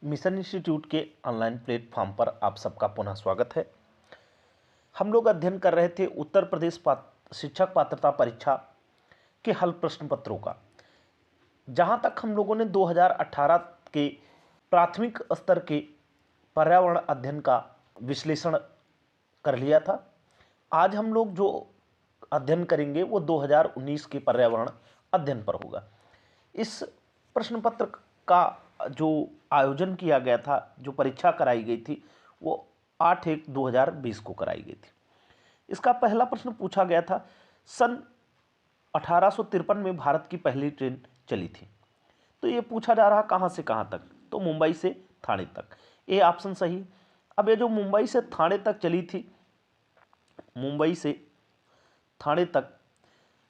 Mission institute के online platform पर आप सबका पुनः स्वागत है। हम लोग अध्ययन कर रहे थे उत्तर प्रदेश शिक्षक पात्रता परीक्षा के हल प्रश्न पत्रों का। जहां तक हम लोगों ने 2018 के प्राथमिक स्तर के पर्यावरण अध्ययन का विश्लेषण कर लिया था। आज हम लोग जो अध्ययन करेंगे वो 2019 के पर्यावरण अध्ययन पर होगा। इस प्रश्न पत्र का जो आयोजन किया गया था, जो परीक्षा कराई गई थी, वो 8/1/2020 को कराई गई थी। इसका पहला प्रश्न पूछा गया था, सन 1853 में भारत की पहली ट्रेन चली थी। तो ये पूछा जा रहा कहाँ से कहाँ तक, तो मुंबई से थाने तक। ये ऑप्शन सही। अब ये जो मुंबई से थाने तक चली थी, मुंबई से थाने तक,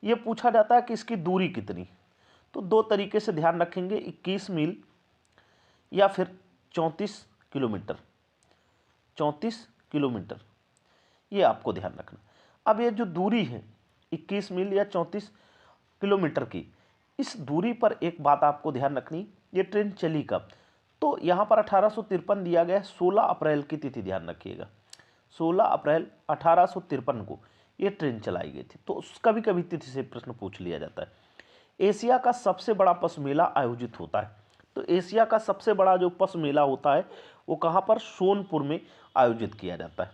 ये पूछा जाता है कि इसकी दूरी कितनी। तो दो तरीके से ध्यान रखेंगे, 21 मील या फिर 34 किलोमीटर। 34 किलोमीटर, ये आपको ध्यान रखना। अब ये जो दूरी है 21 मील या 34 किलोमीटर की, इस दूरी पर एक बात आपको ध्यान रखनी, ये ट्रेन चली कब। तो यहाँ पर 1853 दिया गया है, 16 अप्रैल की तिथि ध्यान रखिएगा। 16 अप्रैल 1853 को ये ट्रेन चलाई गई थी। तो कभी कभी तिथि से प्रश्न पूछ लिया जाता है। एशिया का सबसे बड़ा पशु मेला आयोजित होता है। तो एशिया का सबसे बड़ा जो पशु मेला होता है वो कहाँ पर, सोनपुर में आयोजित किया जाता है।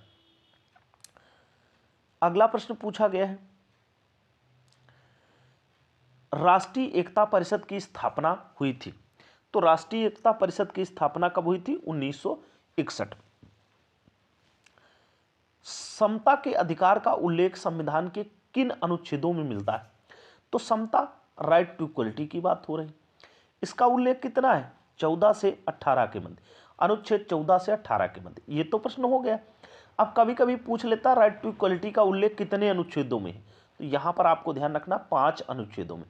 अगला प्रश्न पूछा गया है, राष्ट्रीय एकता परिषद की स्थापना हुई थी। तो राष्ट्रीय एकता परिषद की स्थापना कब हुई थी, 1961। समता के अधिकार का उल्लेख संविधान के किन अनुच्छेदों में मिलता है। तो समता, राइट टू इक्वलिटी की बात हो रही, इसका उल्लेख कितना है, 14 से 18 के मध्य, अनुच्छेद 14 से 18 के मध्य। ये तो प्रश्न हो गया। अब कभी कभी पूछ लेता राइट टू इक्वलिटी का उल्लेख कितने अनुच्छेदों में है। तो यहाँ पर आपको ध्यान रखना 5 अनुच्छेदों में,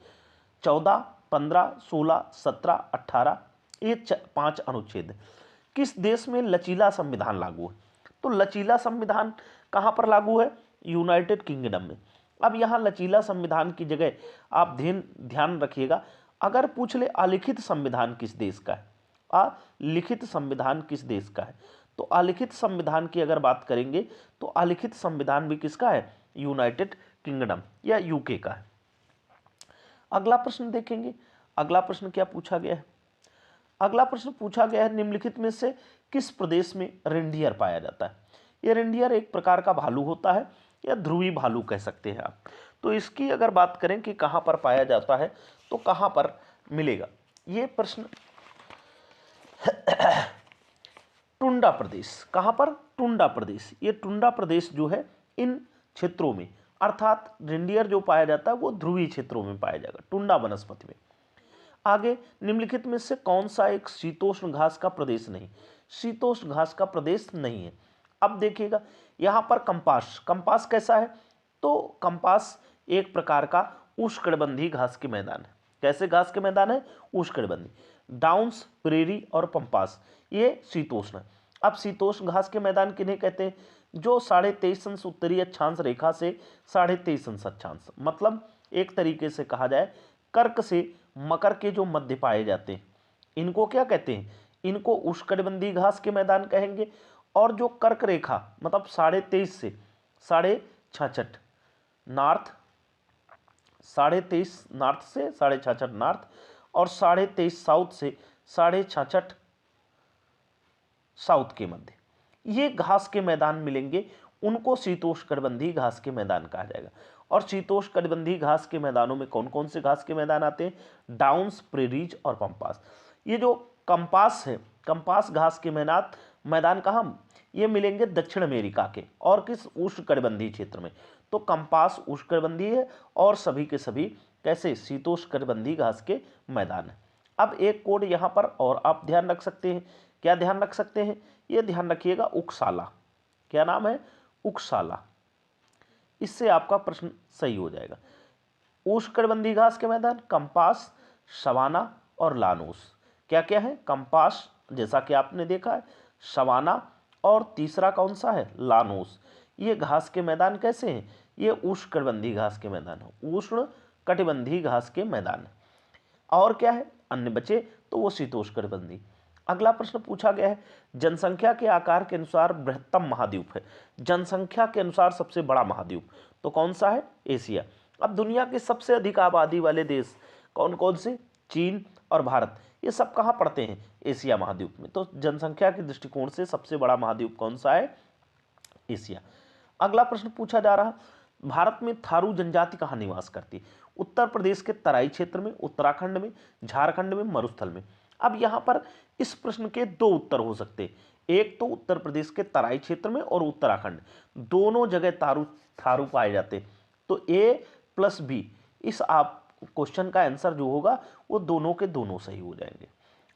14, 15, 16, 17, 18, ये 5 अनुच्छेद है। किस देश में लचीला संविधान लागू है। तो लचीला संविधान कहाँ पर लागू है, यूनाइटेड किंगडम में। अब यहाँ लचीला संविधान की जगह आप ध्यान रखिएगा, अगर पूछ ले अलिखित संविधान किस देश का है, अलिखित संविधान किस देश का है, तो अलिखित संविधान की अगर बात करेंगे तो अलिखित संविधान भी किसका है, यूनाइटेड किंगडम या यूके का है। अगला प्रश्न देखेंगे, अगला प्रश्न क्या पूछा गया है। अगला प्रश्न पूछा गया है, निम्नलिखित में से किस प्रदेश में रेंडियर पाया जाता है। यह रेंडियर एक प्रकार का भालू होता है या ध्रुवी भालू कह सकते हैं आप। तो इसकी अगर बात करें कि कहाँ पर पाया जाता है तो कहाँ पर मिलेगा, ये प्रश्न टुंडा प्रदेश, कहाँ पर, टुंडा प्रदेश। ये टुंडा प्रदेश जो है इन क्षेत्रों में, अर्थात रेंडियर जो पाया जाता है वो ध्रुवीय क्षेत्रों में पाया जाएगा, टुंडा वनस्पति में। आगे, निम्नलिखित में से कौन सा एक शीतोष्ण घास का प्रदेश नहीं, शीतोष्ण घास का प्रदेश नहीं है। अब देखिएगा यहाँ पर कंपास, कंपास कैसा है, तो कंपास एक प्रकार का उष्णकटिबंधीय घास के मैदान है। कैसे घास के मैदान है, उष्णकटिबंधीय। डाउन्स, प्रेरी और पंपास ये शीतोष्ण है। अब शीतोष्ण घास के मैदान किन्हें कहते हैं, जो 23.5 अंश उत्तरीय अक्षांश रेखा से 23.5 अंश अक्षांश, मतलब एक तरीके से कहा जाए कर्क से मकर के जो मध्य पाए जाते हैं, इनको क्या कहते हैं, इनको उष्णकटिबंधीय घास के मैदान कहेंगे। और जो कर्क रेखा मतलब 23.5 से 66.5 नॉर्थ, 23.5 नॉर्थ से 66.5 नॉर्थ, और 23.5 साउथ से 66.5 साउथ के मध्य, ये घास के मैदान मिलेंगे, उनको शीतोष्णकटिबंधीय घास के मैदान कहा जाएगा। और शीतोष्णकटिबंधीय घास के मैदानों में कौन कौन से घास के मैदान आते हैं, डाउन्स, प्रेरीज और पंपास। ये जो कंपास है, कंपास घास के मैदान कहाँ, ये मिलेंगे दक्षिण अमेरिका के, और किस, उष्णकटिबंधीय क्षेत्र में। तो कंपास उष्णकटिबंधीय है और सभी के सभी कैसे, शीतोष्णकटिबंधीय घास के मैदान है। अब एक कोड यहाँ पर और आप ध्यान रख सकते हैं, क्या ध्यान रख सकते हैं, ये ध्यान रखिएगा, उकसाला। क्या नाम है, उकसाला। इससे आपका प्रश्न सही हो जाएगा। उष्णकटिबंधीय घास के मैदान कंपास, सवाना और लानोस। क्या क्या है, कंपास जैसा कि आपने देखा है, सवाना, और तीसरा कौन सा है, लानोस। ये घास के मैदान कैसे हैं, ये उष्णकटिबंधीय घास के मैदान है, उष्णकटिबंधीय घास के मैदान है। और क्या है, अन्य बचे तो वो शीतोष्णकटिबंधीय। अगला प्रश्न पूछा गया है, जनसंख्या के आकार के अनुसार बृहत्तम महाद्वीप है। जनसंख्या के अनुसार सबसे बड़ा महाद्वीप तो कौन सा है? एशिया। अब दुनिया के सबसे अधिक आबादी वाले देश कौन कौन से? चीन और भारत, ये सब कहाँ पड़ते हैं? एशिया महाद्वीप में। तो जनसंख्या के दृष्टिकोण से सबसे बड़ा महाद्वीप कौन सा है? एशिया। अगला प्रश्न पूछा जा रहा, भारत में थारू जनजाति कहाँ निवास करती है? उत्तर प्रदेश के तराई क्षेत्र में, उत्तराखंड में, झारखंड में, मरुस्थल में। अब यहाँ पर इस प्रश्न के दो उत्तर हो सकते हैं, एक तो उत्तर प्रदेश के तराई क्षेत्र में और उत्तराखंड, दोनों जगह थारू पाए जाते हैं। तो ए प्लस बी, इस आप क्वेश्चन का आंसर जो होगा वो दोनों के दोनों सही हो जाएंगे।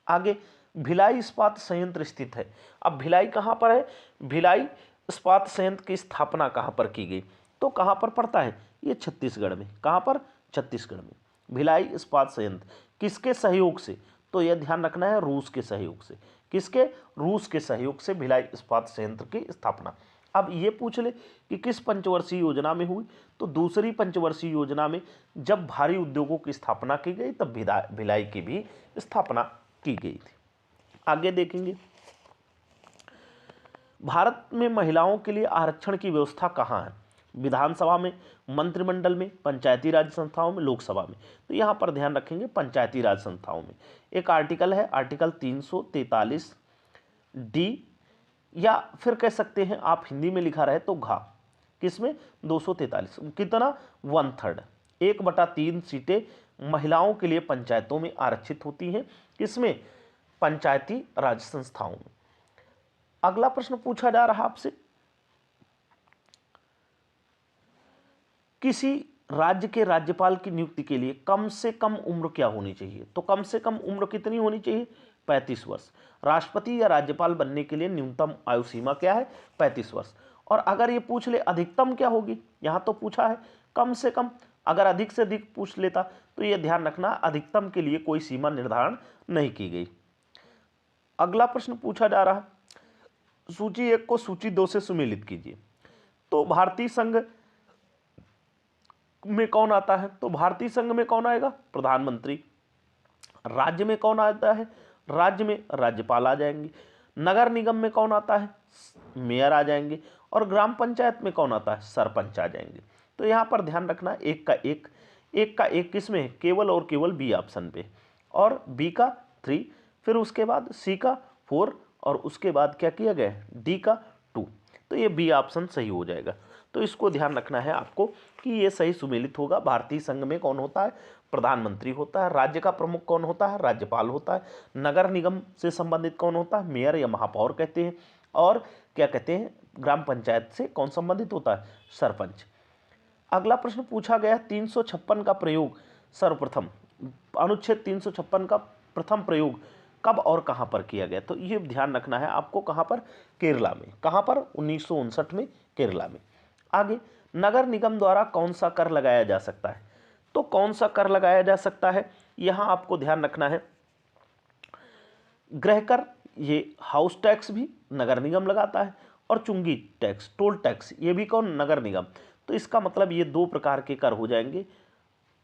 आगे, भिलाई इस्पात संयंत्र स्थित है। अब भिलाई कहाँ पर है? भिलाई इस्पात संयंत्र की स्थापना कहाँ पर की गई? तो कहाँ पर पड़ता है? ये छत्तीसगढ़ में। कहाँ पर? छत्तीसगढ़ में। भिलाई इस्पात संयंत्र किसके सहयोग से? तो यह ध्यान रखना है, रूस के सहयोग से। किसके? रूस के सहयोग से भिलाई इस्पात संयंत्र की स्थापना। अब ये पूछ ले कि किस पंचवर्षीय योजना में हुई? तो दूसरी पंचवर्षीय योजना में जब भारी उद्योगों की स्थापना की गई तब भिलाई की भी स्थापना की गई थी। आगे देखेंगे, भारत में महिलाओं के लिए आरक्षण की व्यवस्था कहाँ है? विधानसभा में, मंत्रिमंडल में, पंचायती राज संस्थाओं में, लोकसभा में। तो यहाँ पर ध्यान रखेंगे पंचायती राज संस्थाओं में। एक आर्टिकल है, आर्टिकल 343 डी, या फिर कह सकते हैं आप हिंदी में लिखा रहे तो घा। किसमें? 243। कितना? 1/3, 1/3 सीटें महिलाओं के लिए पंचायतों में आरक्षित होती हैं। किसमें? पंचायती राज संस्थाओं में। अगला प्रश्न पूछा जा रहा आपसे, किसी राज्य के राज्यपाल की नियुक्ति के लिए कम से कम उम्र क्या होनी चाहिए? तो कम से कम उम्र कितनी होनी चाहिए? 35 वर्ष। राष्ट्रपति या राज्यपाल बनने के लिए न्यूनतम आयु सीमा क्या है? 35 वर्ष। और अगर ये पूछ ले अधिकतम क्या होगी, यहाँ तो पूछा है कम से कम, अगर अधिक से अधिक पूछ लेता तो ये ध्यान रखना अधिकतम के लिए कोई सीमा निर्धारण नहीं की गई। अगला प्रश्न पूछा जा रहा, सूची 1 को सूची 2 से सुमेलित कीजिए। तो भारतीय संघ में कौन आता है? तो भारतीय संघ में कौन आएगा? प्रधानमंत्री। राज्य में कौन आता है? राज्य में राज्यपाल आ जाएंगे। नगर निगम में कौन आता है? मेयर आ जाएंगे। और ग्राम पंचायत में कौन आता है? सरपंच आ जाएंगे। तो यहाँ पर ध्यान रखना, एक का एक किसमें है? केवल और केवल बी ऑप्शन पे, और बी का 3, फिर उसके बाद सी का 4, और उसके बाद क्या किया गया है? डी का 2। तो ये बी ऑप्शन सही हो जाएगा। तो इसको ध्यान रखना है आपको कि ये सही सुमेलित होगा। भारतीय संघ में कौन होता है? प्रधानमंत्री होता है। राज्य का प्रमुख कौन होता है? राज्यपाल होता है। नगर निगम से संबंधित कौन होता है? मेयर या महापौर कहते हैं। और क्या कहते हैं? ग्राम पंचायत से कौन संबंधित होता है? सरपंच। अगला प्रश्न पूछा गया, 356 का प्रयोग सर्वप्रथम, अनुच्छेद 356 का प्रथम प्रयोग कब और कहां पर किया गया? तो ये ध्यान रखना है आपको, कहां पर? केरला में। कहां पर? 1959 में केरला में। आगे, नगर निगम द्वारा कौन सा कर लगाया जा सकता है? तो कौन सा कर लगाया जा सकता है, यहां आपको ध्यान रखना है, गृह कर, ये हाउस टैक्स भी नगर निगम लगाता है, और चुंगी टैक्स, टोल टैक्स, ये भी कौन? नगर निगम। तो इसका मतलब ये 2 प्रकार के कर हो जाएंगे,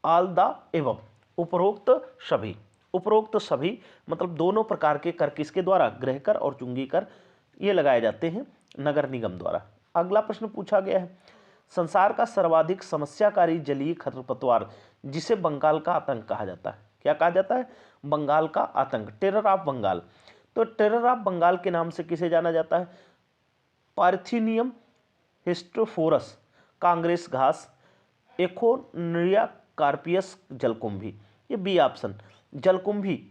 आल द एवं, उपरोक्त सभी। उपरोक्त सभी मतलब दोनों प्रकार के कर किसके द्वारा? गृह कर और चुंगी कर, ये लगाए जाते हैं नगर निगम द्वारा। अगला प्रश्न पूछा गया है, संसार का सर्वाधिक समस्याकारी जलीय खरपतवार जिसे बंगाल का आतंक कहा जाता है, क्या कहा जाता है? बंगाल का आतंक, टेरर ऑफ बंगाल। तो टेरर ऑफ बंगाल के नाम से किसे जाना जाता है? पार्थिनियम हिस्टोफोरस, कांग्रेस घास, एकोनिरिया कार्पियस जलकुंभी। ये बी ऑप्शन, जलकुंभी।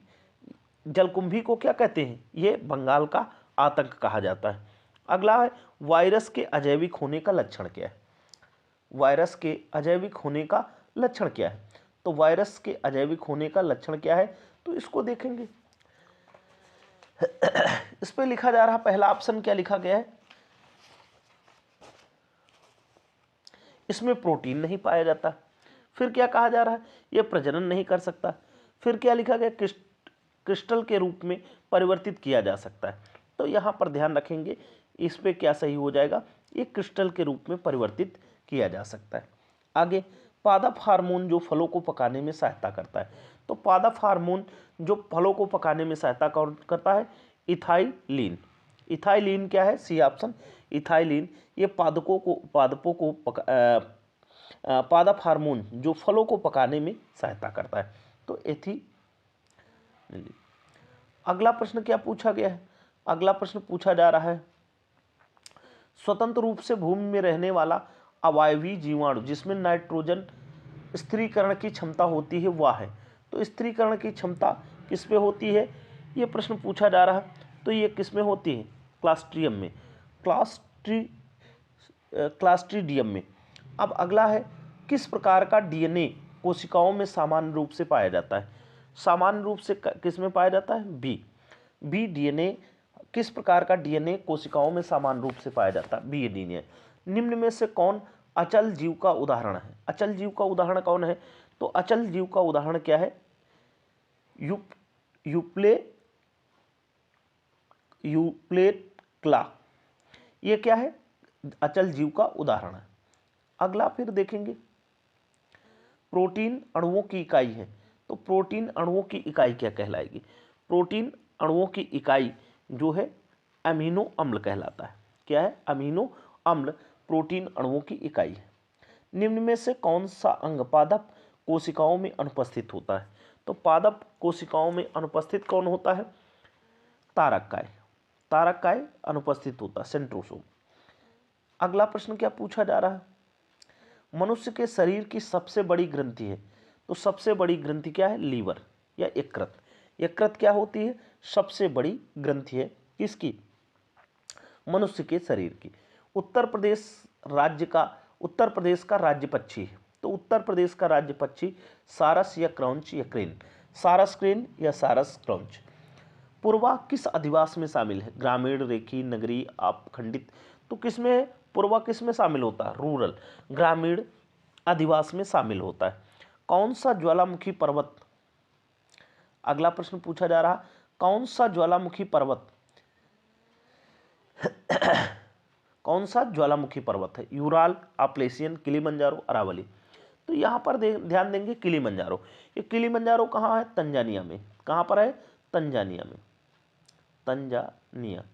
जलकुंभी को क्या कहते हैं? ये बंगाल का आतंक कहा जाता है। अगला है, वायरस के अजैविक होने का लक्षण क्या है? वायरस के अजैविक होने का लक्षण क्या है? तो वायरस के अजैविक होने का लक्षण क्या है? तो इसको देखेंगे। इस पे लिखा जा रहा, पहला ऑप्शन क्या लिखा गया है? इसमें प्रोटीन नहीं पाया जाता। फिर क्या कहा जा रहा है? यह प्रजनन नहीं कर सकता। फिर क्या लिखा गया? क्रिस्टल के रूप में परिवर्तित किया जा सकता है। तो यहाँ पर ध्यान रखेंगे, इस पे क्या सही हो जाएगा? ये क्रिस्टल के रूप में परिवर्तित किया जा सकता है। आगे, पादप हार्मोन जो फलों को पकाने में सहायता करता है, तो तो पादप हार्मोन जो फलों को पकाने में सहायता करता है इथाइलिन। इथाइलिन क्या है? C option ethylene. ये पादप हार्मोन जो फलों को पकाने में सहायता करता है, तो एथिलीन। अगला प्रश्न क्या पूछा गया है? अगला प्रश्न पूछा जा रहा है, स्वतंत्र रूप से भूमि में रहने वाला अवायवीय जीवाणु जिसमें नाइट्रोजन स्थिरीकरण की क्षमता होती है वह है। तो स्थिरीकरण की क्षमता किस पे होती है? ये प्रश्न पूछा जा रहा है। तो ये किस में होती है? क्लास्ट्रियम में, क्लास्ट्रीडियम में। अब अगला है, किस प्रकार का डीएनए कोशिकाओं में सामान्य रूप से पाया जाता है? सामान्य रूप से किस में पाया जाता है? B DNA. किस प्रकार का डीएनए कोशिकाओं में सामान्य रूप से पाया जाता है? B DNA. निम्न में से कौन अचल जीव का उदाहरण है? अचल जीव का उदाहरण कौन है? तो अचल जीव का उदाहरण क्या है? यूप्लेक्ला। ये क्या है? अचल जीव का उदाहरण है। अगला फिर देखेंगे, प्रोटीन अणुओं की इकाई है। तो प्रोटीन अणुओं की इकाई क्या कहलाएगी? प्रोटीन अणुओं की इकाई जो है अमीनो अम्ल कहलाता है। क्या है? अमीनो अम्ल प्रोटीन अणुओं की इकाई है। निम्न में से कौन सा अंग पादप कोशिकाओं में अनुपस्थित होता है? तो पादप कोशिकाओं में अनुपस्थित कौन होता है? तारककाय। तारककाय अनुपस्थित होता है, सेंट्रोसोम। अगला प्रश्न क्या पूछा जा रहा है, मनुष्य के शरीर की सबसे बड़ी ग्रंथि है। तो सबसे बड़ी ग्रंथि क्या है? लीवर या यकृत। यकृत क्या होती है? सबसे बड़ी ग्रंथि है किसकी? मनुष्य के शरीर की। उत्तर प्रदेश का राज्य पक्षी है। तो उत्तर प्रदेश का राज्य पक्षी सारस या क्रौंच या क्रेन। सारस क्रेन या सारस क्रौंच। पूर्वा किस अधिवास में शामिल है? ग्रामीण, रेखीय, नगरीय, अपखंडित। तो किसमें है? पूर्वा किस में शामिल होता है? रूरल, ग्रामीण अधिवास में शामिल होता है। कौन सा ज्वालामुखी पर्वत? अगला प्रश्न पूछा जा रहा, कौन सा ज्वालामुखी पर्वत कौन सा ज्वालामुखी पर्वत है? Ural, Appalachian, Kilimanjaro, Aravalli. तो यहाँ पर ध्यान देंगे किलिमंजारो। ये किलिमंजारो कहाँ है? तंजानिया में। कहाँ पर है? तंजानिया में। तंजानिया,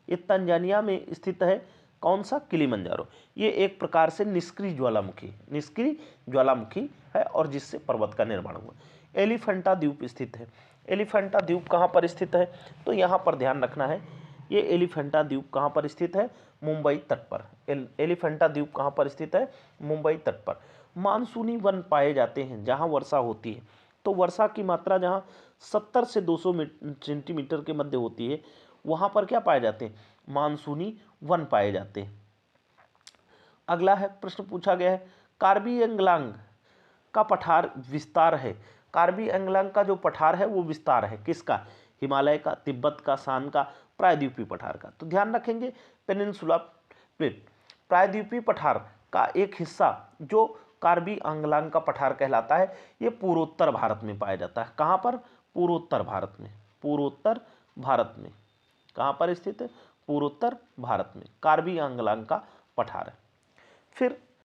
ये तंजानिया में स्थित है। कौन सा? किलिमंजारो। ये एक प्रकार से निष्क्रिय ज्वालामुखी है और जिससे पर्वत का निर्माण हुआ। एलिफेंटा द्वीप स्थित है। एलिफेंटा द्वीप कहाँ पर स्थित है? तो यहाँ पर ध्यान रखना है, ये एलिफेंटा द्वीप कहाँ पर स्थित है? मुंबई तट पर। एलिफेंटा द्वीप कहाँ पर स्थित है? मुंबई तट पर। मानसूनी वन पाए जाते हैं जहाँ वर्षा होती है। तो वर्षा की मात्रा जहाँ 70 से 200 सेंटीमीटर के मध्य होती है, वहाँ पर क्या पाए जाते हैं? मानसूनी वन पाए जाते हैं। अगला है, प्रश्न पूछा गया है, कार्बी एंगलांग का पठार विस्तार है। कार्बी एंगलांग का जो पठार है वो विस्तार है किसका? हिमालय का, तिब्बत का, शान का, प्रायद्वीपीय पठार का। तो ध्यान रखेंगे पेनिनसुला प्लेट, प्रायद्वीपीय पठार का एक हिस्सा जो कार्बी एंगलांग का पठार कहलाता है, ये पूर्वोत्तर भारत में पाया जाता है। कहाँ पर? पूर्वोत्तर भारत में। पूर्वोत्तर भारत में कहाँ पर स्थित है? पूर्वोत्तर भारत में कार्बी एंगलांग का पठार है। फिर